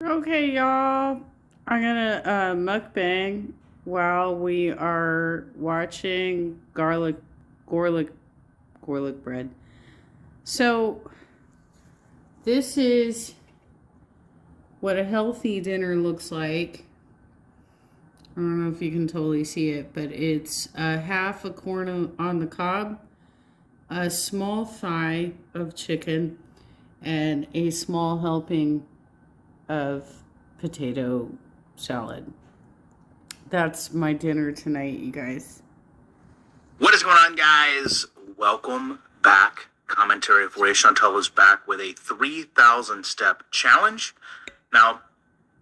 Okay, y'all. I'm gonna mukbang while we are watching garlic, garlic bread. So this is what a healthy dinner looks like. I don't know if you can totally see it, but it's half a corn on the cob, a small thigh of chicken, and a small helping of potato salad. That's my dinner tonight, you guys. What is going on, guys? Welcome back. Commentary for Chantal is back with a 3,000 step challenge. Now,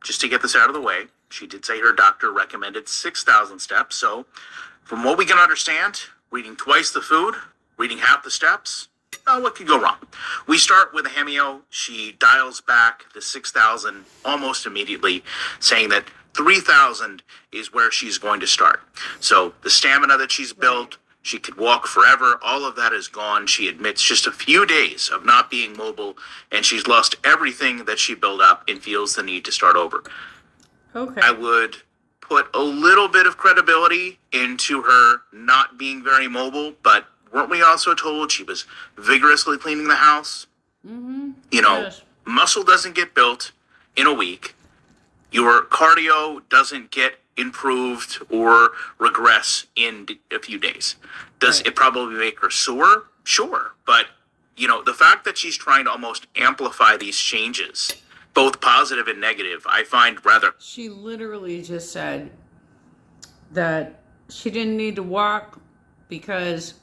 just to get this out of the way, she did say her doctor recommended 6,000 steps. So, from what we can understand, reading twice the food, reading half the steps, what could go wrong? We start with a hemio. She dials back the 6,000 almost immediately, saying that 3,000 is where she's going to start. So the stamina that she's built, she could walk forever. All of that is gone. She admits just a few days of not being mobile, and she's lost everything that she built up and feels the need to start over. Okay. I would put a little bit of credibility into her not being very mobile, but weren't we also told she was vigorously cleaning the house? Mm-hmm. Yes. Muscle doesn't get built in a week. Your cardio doesn't get improved or regress in a few days. Does it probably make her sore? Sure. But, the fact that she's trying to almost amplify these changes, both positive and negative, I find rather... She literally just said that she didn't need to walk because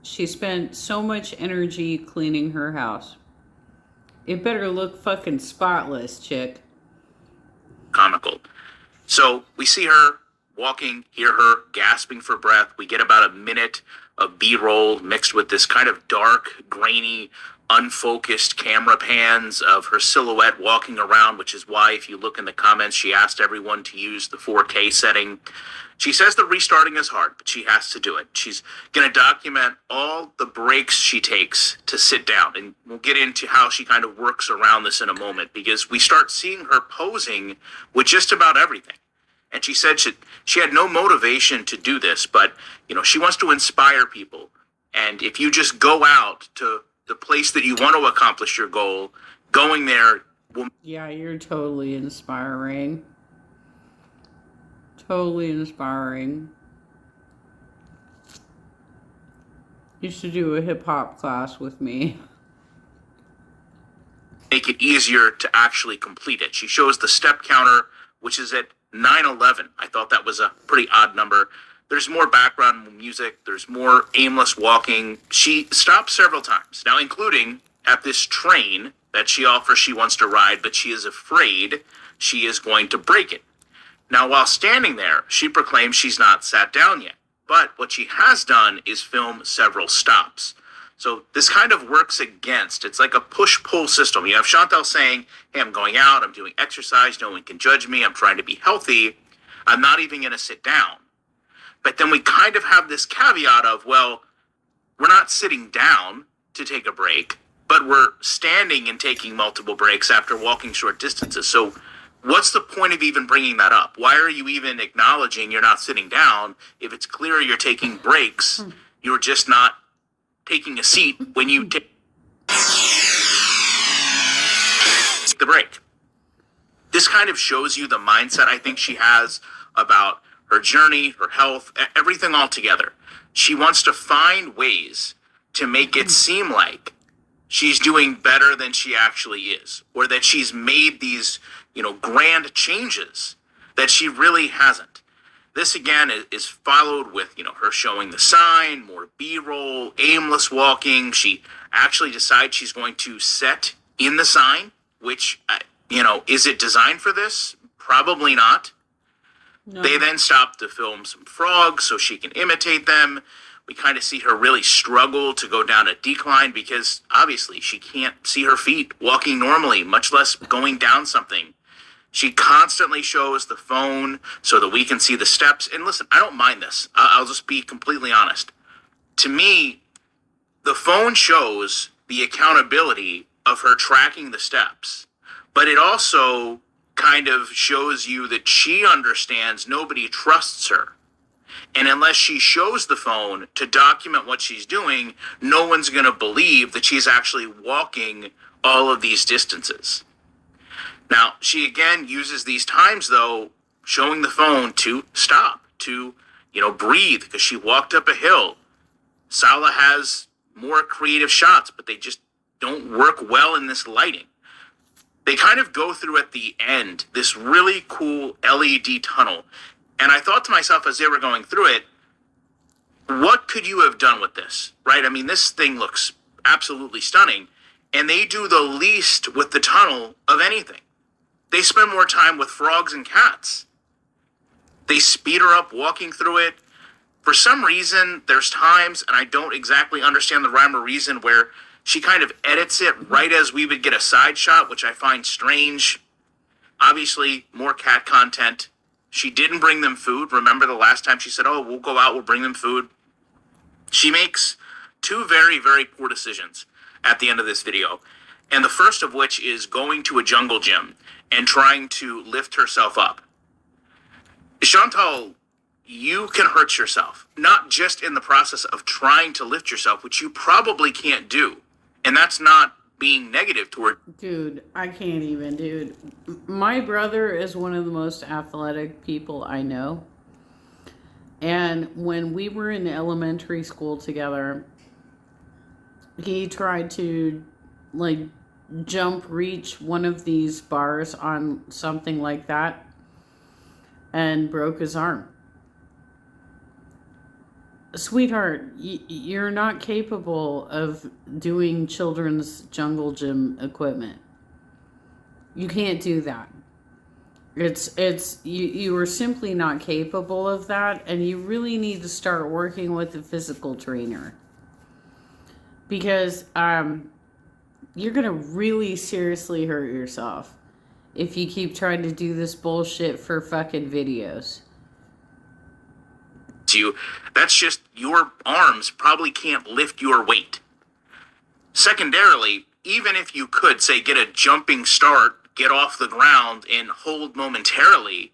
she spent so much energy cleaning her house. It better look fucking spotless, chick. Comical. So we see her walking, hear her gasping for breath. We get about a minute of B-roll mixed with this kind of dark, grainy, unfocused camera pans of her silhouette walking around, which is why, if you look in the comments, she asked everyone to use the 4K setting. She says that restarting is hard, but she has to do it. She's going to document all the breaks she takes to sit down, and we'll get into how she kind of works around this in a moment, because we start seeing her posing with just about everything. And she said she had no motivation to do this, but, she wants to inspire people. And if you just go out to the place that you want to accomplish your goal, going there will... Yeah, you're totally inspiring. Totally inspiring. You should do a hip-hop class with me. Make it easier to actually complete it. She shows the step counter, which is at 911. I thought that was a pretty odd number. There's more background music. There's more aimless walking. She stops several times, now including at this train that she offers she wants to ride, but she is afraid she is going to break it. Now, while standing there, she proclaims she's not sat down yet. But what she has done is film several stops. So this kind of works against, it's like a push-pull system. You have Chantal saying, hey, I'm going out, I'm doing exercise, no one can judge me, I'm trying to be healthy, I'm not even going to sit down. But then we kind of have this caveat of, well, we're not sitting down to take a break, but we're standing and taking multiple breaks after walking short distances. So what's the point of even bringing that up? Why are you even acknowledging you're not sitting down if it's clear you're taking breaks? You're just not taking a seat when you take the break. This kind of shows you the mindset I think she has about her journey, her health, everything all together. She wants to find ways to make it seem like she's doing better than she actually is, or that she's made these, grand changes that she really hasn't. This, again, is followed with, her showing the sign, more B-roll, aimless walking. She actually decides she's going to set in the sign, which, is it designed for this? Probably not. No. They then stop to film some frogs so she can imitate them. We kind of see her really struggle to go down a decline because, obviously, she can't see her feet walking normally, much less going down something. She constantly shows the phone so that we can see the steps. And listen, I don't mind this. I'll just be completely honest. To me, the phone shows the accountability of her tracking the steps, but it also kind of shows you that she understands nobody trusts her. And unless she shows the phone to document what she's doing, no one's going to believe that she's actually walking all of these distances. Now, she again uses these times, though, showing the phone to stop, to, breathe, because she walked up a hill. Sala has more creative shots, but they just don't work well in this lighting. They kind of go through at the end this really cool LED tunnel. And I thought to myself as they were going through it, what could you have done with this, right? I mean, this thing looks absolutely stunning. And they do the least with the tunnel of anything. They spend more time with frogs and cats. They speed her up walking through it. For some reason, there's times, and I don't exactly understand the rhyme or reason, where she kind of edits it right as we would get a side shot, which I find strange. Obviously, more cat content. She didn't bring them food. Remember the last time she said, oh, we'll go out, we'll bring them food. She makes two very, very poor decisions at the end of this video. And the first of which is going to a jungle gym and trying to lift herself up. Chantal, you can hurt yourself, not just in the process of trying to lift yourself, which you probably can't do. And that's not being negative toward. Dude, I can't even, dude. My brother is one of the most athletic people I know. And when we were in elementary school together, he tried to, jump reach one of these bars on something like that and broke his arm. Sweetheart, you're not capable of doing children's jungle gym equipment. You can't do that. You are simply not capable of that, and you really need to start working with a physical trainer. Because you're going to really seriously hurt yourself if you keep trying to do this bullshit for fucking videos. That's just your arms probably can't lift your weight. Secondarily, even if you could, say, get a jumping start, get off the ground, and hold momentarily,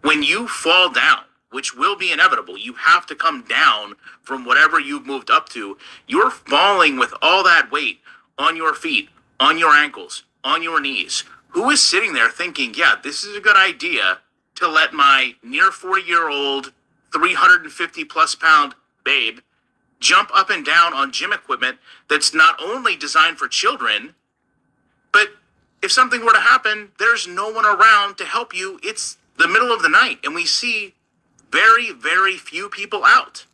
when you fall down, which will be inevitable, you have to come down from whatever you've moved up to, you're falling with all that weight on your feet, on your ankles, on your knees. Who is sitting there thinking, yeah, this is a good idea to let my near 40-year-old 350 plus pound babe jump up and down on gym equipment that's not only designed for children, but if something were to happen, there's no one around to help you. It's the middle of the night and we see very, very few people out.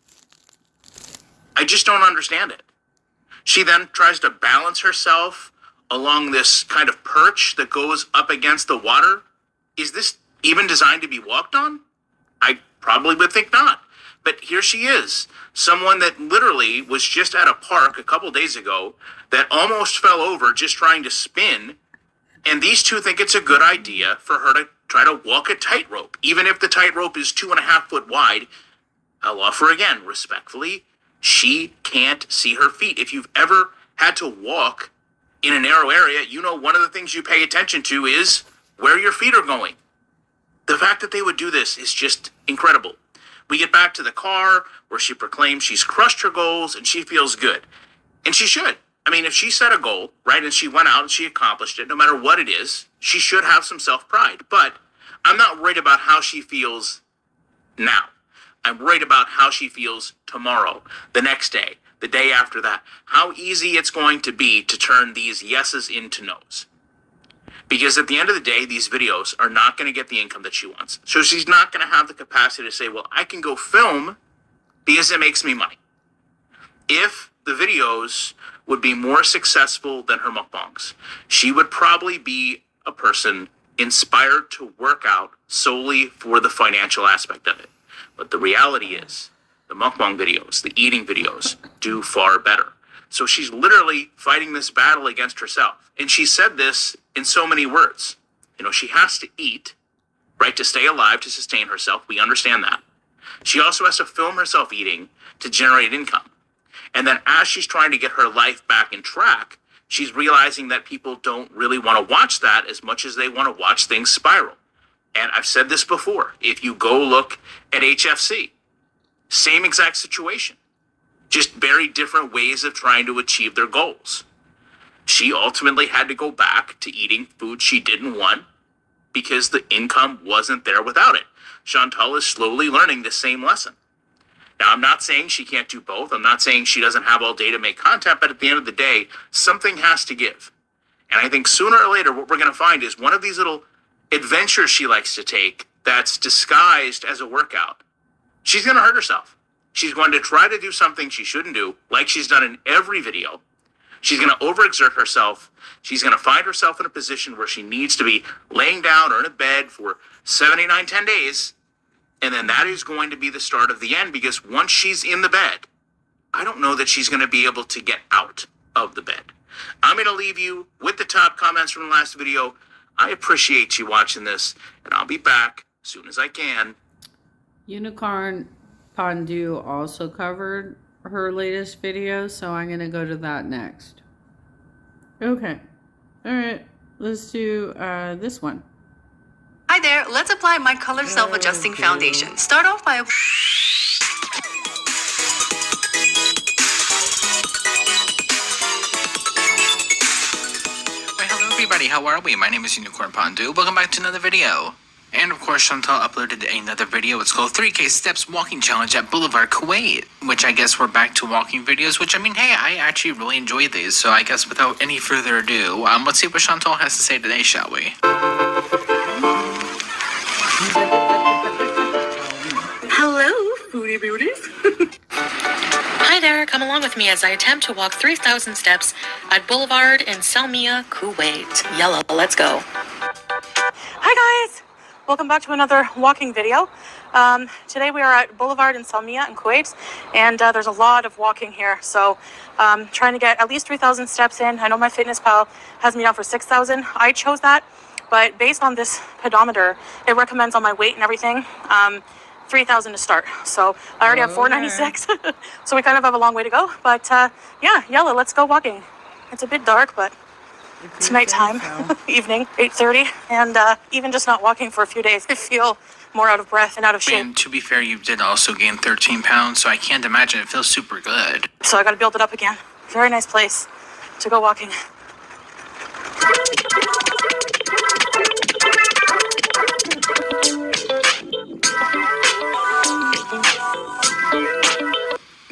I just don't understand it. She then tries to balance herself along this kind of perch that goes up against the water. Is this even designed to be walked on? I probably would think not. But here she is, someone that literally was just at a park a couple days ago that almost fell over just trying to spin. And these two think it's a good idea for her to try to walk a tightrope. Even if the tightrope is 2.5 foot wide, I'll offer again, respectfully, she can't see her feet. If you've ever had to walk in a narrow area, you know one of the things you pay attention to is where your feet are going. The fact that they would do this is just incredible. We get back to the car where she proclaims she's crushed her goals and she feels good. And she should. I mean, if she set a goal, right, and she went out and she accomplished it, no matter what it is, she should have some self-pride. But I'm not worried about how she feels now. I'm worried about how she feels tomorrow, the next day, the day after that. How easy it's going to be to turn these yeses into nos. Because at the end of the day, these videos are not going to get the income that she wants. So she's not going to have the capacity to say, well, I can go film because it makes me money. If the videos would be more successful than her mukbangs, she would probably be a person inspired to work out solely for the financial aspect of it. But the reality is, the mukbang videos, the eating videos, do far better. So she's literally fighting this battle against herself. And she said this in so many words. You know, she has to eat, right, to stay alive, to sustain herself. We understand that. She also has to film herself eating to generate income. And then as she's trying to get her life back in track, She's realizing that people don't really want to watch that as much as they want to watch things spiral. And I've said this before. If you go look at HFC, same exact situation. Just very different ways of trying to achieve their goals. She ultimately had to go back to eating food she didn't want because the income wasn't there without it. Chantal is slowly learning the same lesson. Now, I'm not saying she can't do both. I'm not saying she doesn't have all day to make content, but at the end of the day, something has to give. And I think sooner or later, what we're going to find is one of these little adventures she likes to take that's disguised as a workout. She's going to hurt herself. She's going to try to do something she shouldn't do, like she's done in every video. She's going to overexert herself. She's going to find herself in a position where she needs to be laying down or in a bed for 79, 10 days. And then that is going to be the start of the end, because once she's in the bed, I don't know that she's going to be able to get out of the bed. I'm going to leave you with the top comments from the last video. I appreciate you watching this, and I'll be back as soon as I can. Unicorn Pondu also covered her latest video, so I'm going to go to that next. Okay. All right. Let's do this one. Hi there, let's apply my color self-adjusting foundation. Start off by... Hello everybody, how are we? My name is Unicorn Pondu. Welcome back to another video. And of course, Chantal uploaded another video. It's called 3K Steps Walking Challenge at Boulevard, Kuwait. Which I guess we're back to walking videos, which I mean, hey, I actually really enjoy these. So I guess without any further ado, let's see what Chantal has to say today, shall we? Hello, foodie beauties. Hi there, come along with me as I attempt to walk 3,000 steps at Boulevard in Salmiya, Kuwait. Yalla, let's go. Hi guys! Welcome back to another walking video. Today we are at Boulevard in Salmiya in Kuwait, and there's a lot of walking here. So trying to get at least 3,000 steps in. I know my fitness pal has me down for 6,000. I chose that, but based on this pedometer, it recommends on my weight and everything, 3,000 to start. So I already have 496. So we kind of have a long way to go. But yeah, yalla, let's go walking. It's a bit dark, but it's nighttime, evening, 8:30, and even just not walking for a few days, I feel more out of breath and out of shape. And to be fair, you did also gain 13 pounds, so I can't imagine it feels super good. So I gotta build it up again. Very nice place to go walking.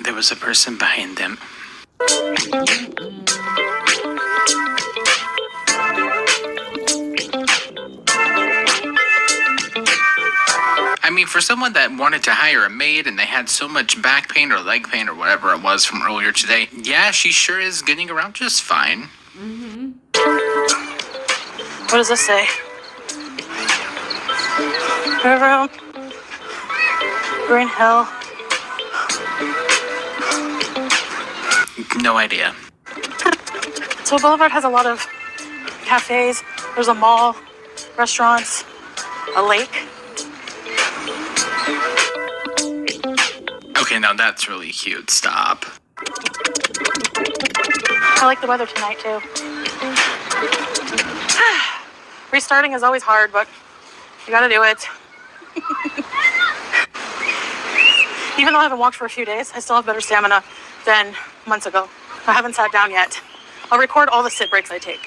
There was a person behind them. I mean, for someone that wanted to hire a maid and they had so much back pain or leg pain or whatever it was from earlier today, yeah, she sure is getting around just fine. Mm-hmm. What does this say? River, Green Hill. No idea. So Boulevard has a lot of cafes. There's a mall, restaurants, a lake. Okay, now that's really cute. Stop. I like the weather tonight, too. Restarting is always hard, but you gotta do it. Even though I haven't walked for a few days, I still have better stamina than months ago. I haven't sat down yet. I'll record all the sit breaks I take.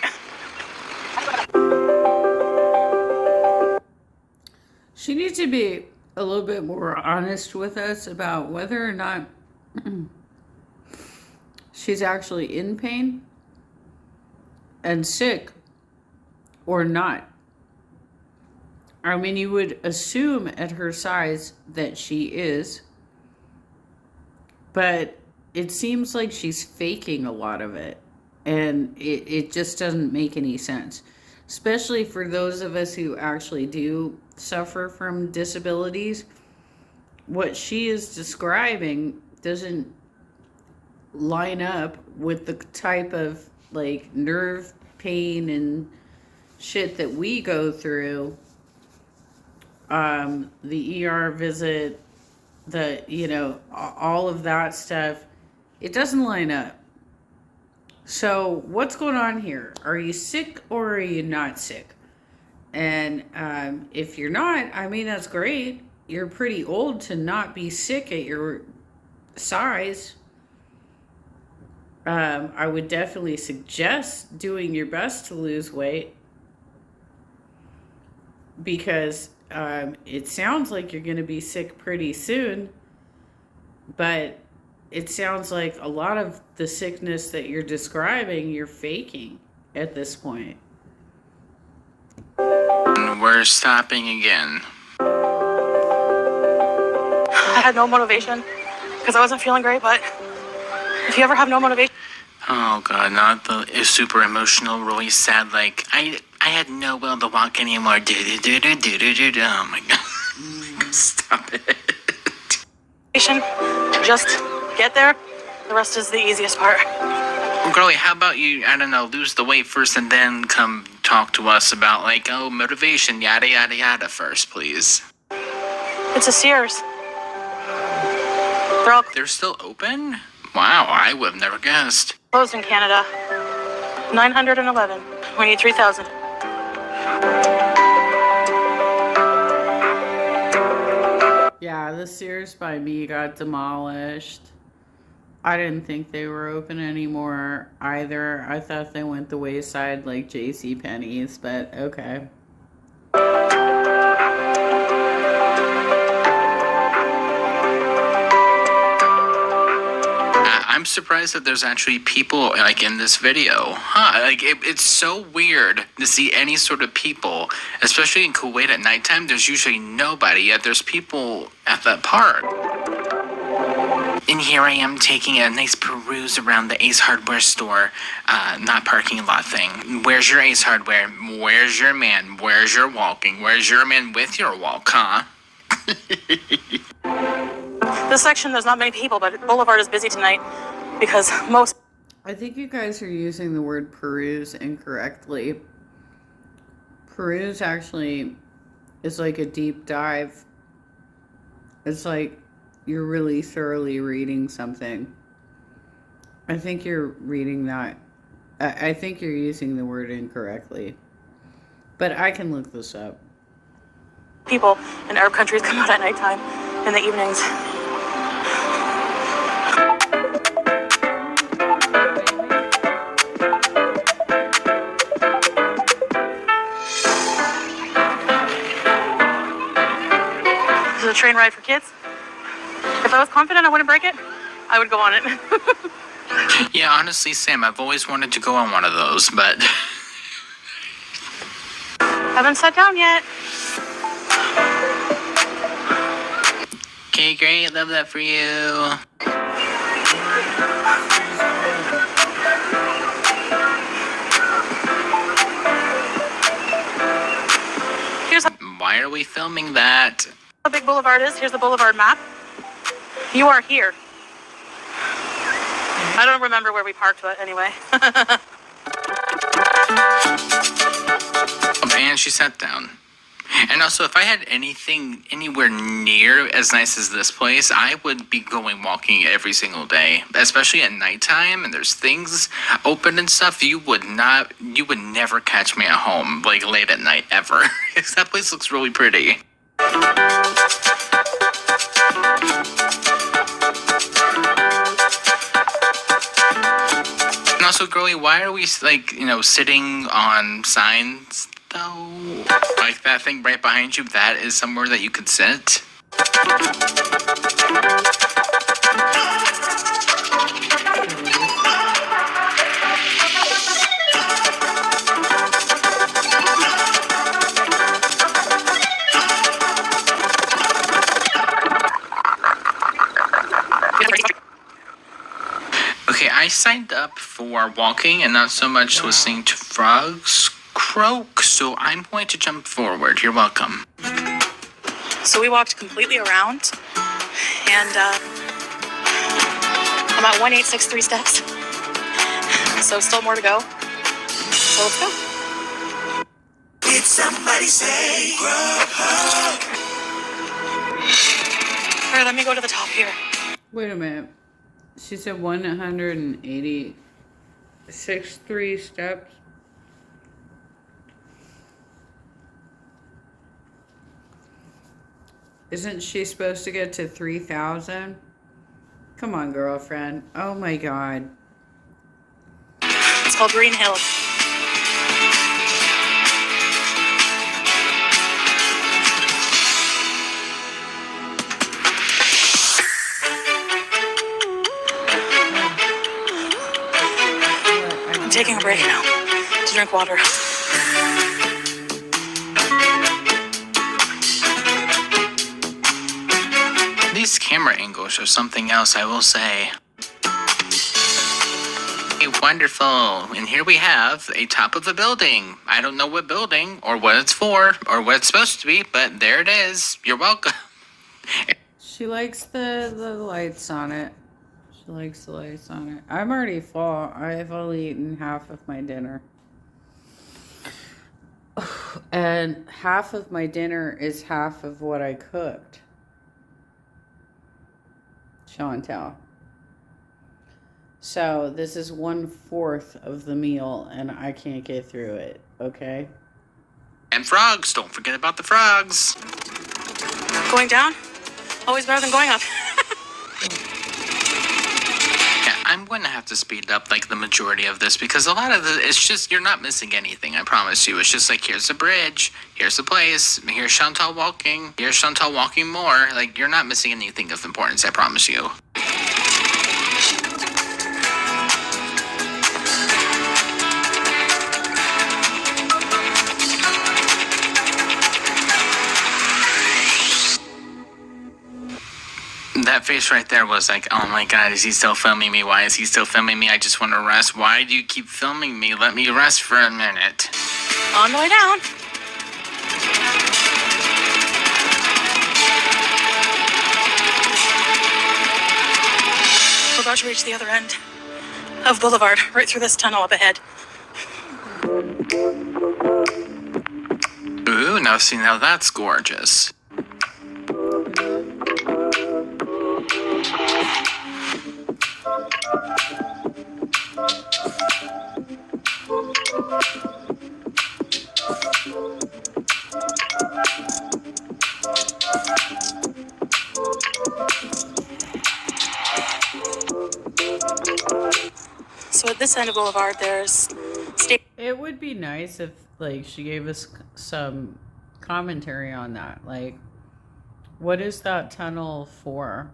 She needs to be a little bit more honest with us about whether or not she's actually in pain and sick or not. I mean, you would assume at her size that she is, but it seems like she's faking a lot of it, and it just doesn't make any sense, especially for those of us who actually do suffer from disabilities. What she is describing doesn't line up with the type of like nerve pain and shit that we go through. The ER visit, all of that stuff, it doesn't line up. So what's going on here? Are you sick or are you not sick? And if you're not, I mean, that's great. You're pretty old to not be sick at your size. I would definitely suggest doing your best to lose weight, because it sounds like you're going to be sick pretty soon, but it sounds like a lot of the sickness that you're describing, you're faking at this point. And we're stopping again. I had no motivation because I wasn't feeling great, but if you ever have no motivation... Oh god, not the super emotional, really sad, like, I had no will to walk anymore. Oh my god. Stop it. Just get there. The rest is the easiest part. Well, girlie, how about you, I don't know, lose the weight first and then come talk to us about, like, oh, motivation, yada yada yada first, please. It's a Sears. They're still open? Wow, I would have never guessed. Closed in Canada. 911. We need 3,000. Yeah, the Sears by me got demolished. I didn't think they were open anymore either. I thought they went the wayside like JCPenney's, but okay. I'm surprised that there's actually people, like, in this video. Like, it's so weird to see any sort of people, especially in Kuwait at nighttime. There's usually nobody, yet there's people at that park. And here I am taking a nice peruse around the Ace Hardware store, not parking lot thing. Where's your Ace Hardware? Where's your man? Where's your walking? Where's your man with your walk, huh? This section, there's not many people, but Boulevard is busy tonight because most... I think you guys are using the word peruse incorrectly. Peruse actually is like a deep dive. It's like you're really thoroughly reading something. I think you're reading that. I think you're using the word incorrectly. But I can look this up. People in Arab countries come out at nighttime in the evenings. This is a train ride for kids. If I was confident I wouldn't break it, I would go on it. Yeah, honestly, Sam, I've always wanted to go on one of those, but... Haven't sat down yet. Okay, great, love that for you. Why are we filming that? How big Boulevard is. Here's the Boulevard map. You are here. I don't remember where we parked, but anyway. And she sat down. And also, if I had anything anywhere near as nice as this place, I would be going walking every single day, especially at nighttime and there's things open and stuff. You would never catch me at home, like, late at night, ever. Because that place looks really pretty. And also, girlie, why are we, like, sitting on signs, though? Like, that thing right behind you, that is somewhere that you could sit? Okay, I signed up for walking and not so much listening to frogs croak, so I'm going to jump forward. You're welcome. So we walked completely around, and I'm at 1863 steps. So still more to go. So let's go. Did somebody say Grubhub? All right, let me go to the top here. Wait a minute. She said 180. 63 steps. Isn't she supposed to get to 3,000? Come on, girlfriend. Oh my God. It's called Green Hill. I'm taking a break now to drink water. These camera angles are something else, I will say. Hey, wonderful. And here we have a top of a building. I don't know what building or what it's for or what it's supposed to be, but there it is. You're welcome. She likes the lights on it. She likes the lights on it. I'm already full. I've only eaten half of my dinner. And half of my dinner is half of what I cooked. Chantel. So this is 1/4 of the meal and I can't get through it, okay? And frogs. Don't forget about the frogs. Going down? Always better than going up. Yeah, I'm going to have to speed up like the majority of this because a lot of it's just, you're not missing anything, I promise you. It's just like, here's a bridge, here's a place, here's Chantal walking, here's Chantal walking more. Like, you're not missing anything of importance, I promise you. That face right there was like, oh my God, is he still filming me? Why is he still filming me? I just want to rest. Why do you keep filming me? Let me rest for a minute. On the way down. We're about to reach the other end of Boulevard, right through this tunnel up ahead. Ooh, now see, now that's gorgeous. So at this end of Boulevard, there's It would be nice if, like, she gave us some commentary on that. Like, what is that tunnel for?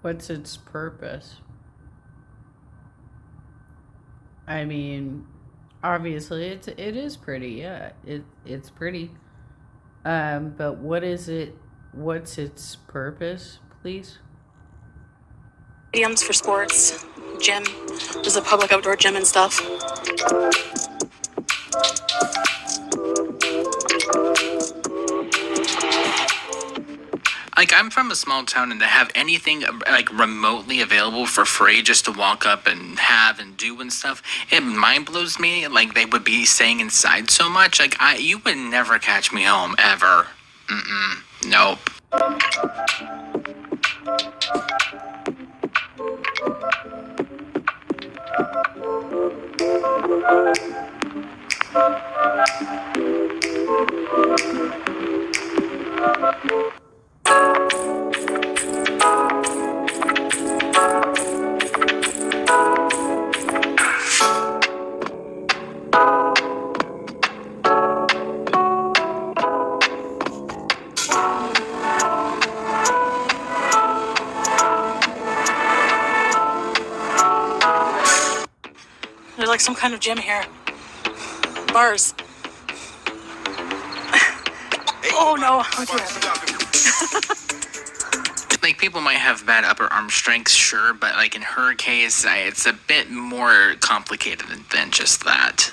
What's its purpose? I mean, obviously it is pretty. Yeah, it's pretty. But what is it? What's its purpose, please? stadiums for sports, gym. There's a public outdoor gym and stuff. Like, I'm from a small town, and to have anything like remotely available for free just to walk up and have and do and stuff, it mind blows me. Like, they would be staying inside so much. Like, you would never catch me home ever. Nope. There's like some kind of gym here. Bars. Oh no. Like, people might have bad upper arm strength, sure, but like in her case, it's a bit more complicated than just that.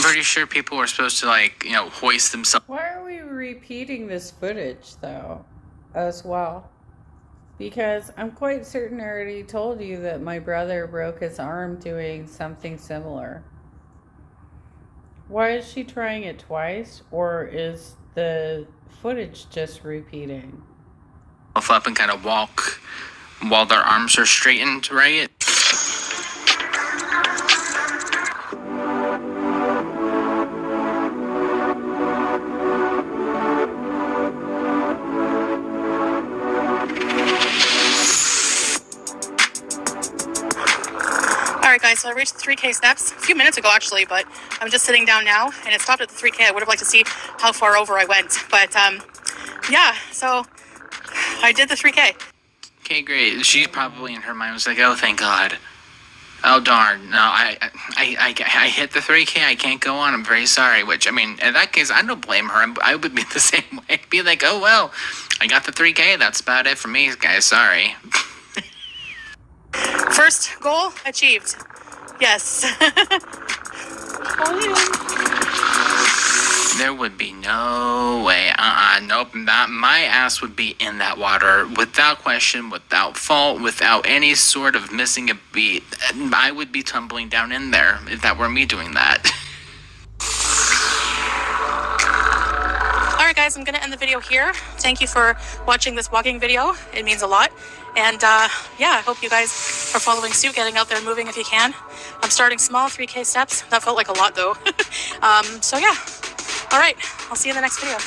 Pretty sure people were supposed to, like, hoist themselves. Why are we repeating this footage though, as well? Because I'm quite certain I already told you that my brother broke his arm doing something similar. Why is she trying it twice? Or is the footage just repeating? Up and kind of walk while their arms are straightened, right? Alright guys, so I reached the 3K steps a few minutes ago actually, but I'm just sitting down now and it stopped at the 3K. I would have liked to see how far over I went, but yeah, so I did the 3K. Okay, great. She probably in her mind was like, "Oh, thank God. Oh darn. No, I hit the 3K. I can't go on. I'm very sorry." Which, I mean, in that case, I don't blame her. I would be the same way. Be like, "Oh well, I got the 3K. That's about it for me, guys. Sorry." First goal achieved. Yes. There would be no way. Nope. My ass would be in that water without question, without fault, without any sort of missing a beat. I would be tumbling down in there if that were me doing that. Alright guys, I'm going to end the video here. Thank you for watching this walking video. It means a lot. And yeah, I hope you guys are following suit, getting out there and moving if you can. I'm starting small, 3K steps. That felt like a lot though. So yeah. Alright, I'll see you in the next video.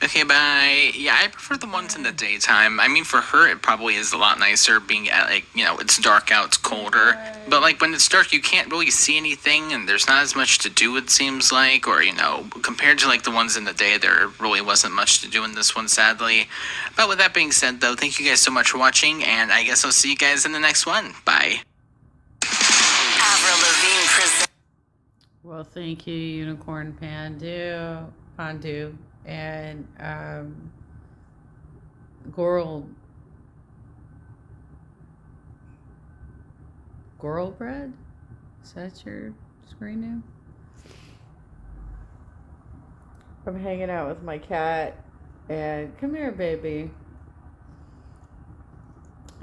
Okay, bye. Yeah, I prefer the ones in the daytime. I mean, for her, it probably is a lot nicer being at, like, you know, it's dark out, it's colder. But, like, when it's dark, you can't really see anything, and there's not as much to do, it seems like. Or, you know, compared to, like, the ones in the day, there really wasn't much to do in this one, sadly. But with that being said, though, thank you guys so much for watching, and I guess I'll see you guys in the next one. Bye. Avril Lavigne presents. Well, thank you, Unicorn Pandu, and Goral Bread? Is that your screen name? I'm hanging out with my cat, and come here, baby.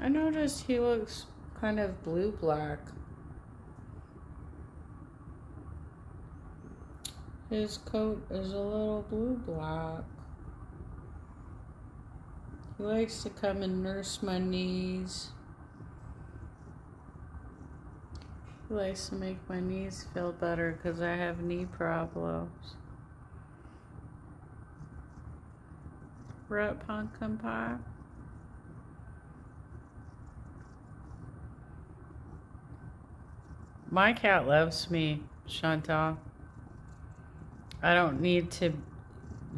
I noticed he looks kind of blue-black. His coat is a little blue-black. He likes to come and nurse my knees. He likes to make my knees feel better because I have knee problems. Right, pumpkin pie? My cat loves me, Chantal. I don't need to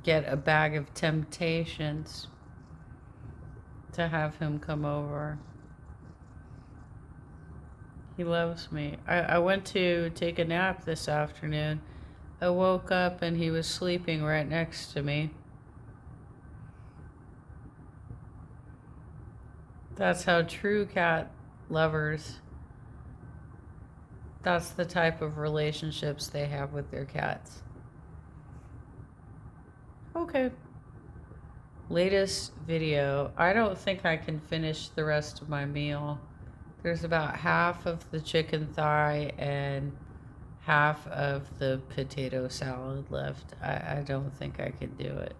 get a bag of temptations to have him come over. He loves me. I went to take a nap this afternoon. I woke up and he was sleeping right next to me. That's how true cat lovers, that's the type of relationships they have with their cats. Okay. Latest video. I don't think I can finish the rest of my meal. There's about half of the chicken thigh and half of the potato salad left. I don't think I can do it.